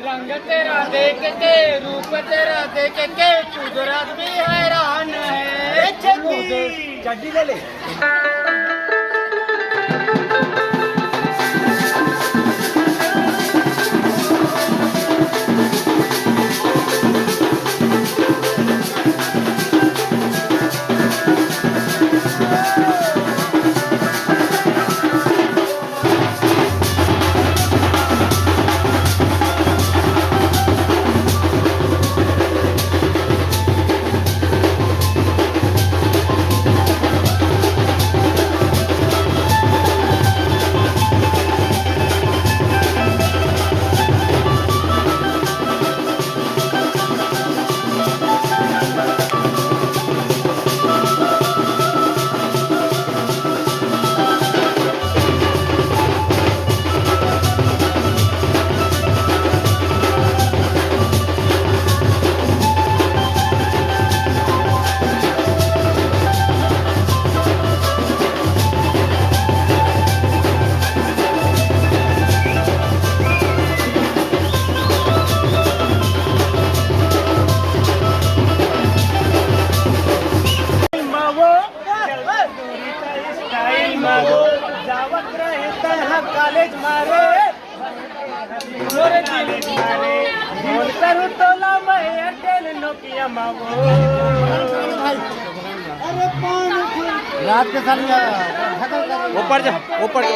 रंग तेरा देख के रूप तेरा देख के कुदरत भी हैरान है। चड्डी ले ले। जावत रहता है कॉलेज मारे फोन करूँ तोला मैं एयरटेल नोकिया मावो। रात के साथ ऊपर जा ऊपर जा।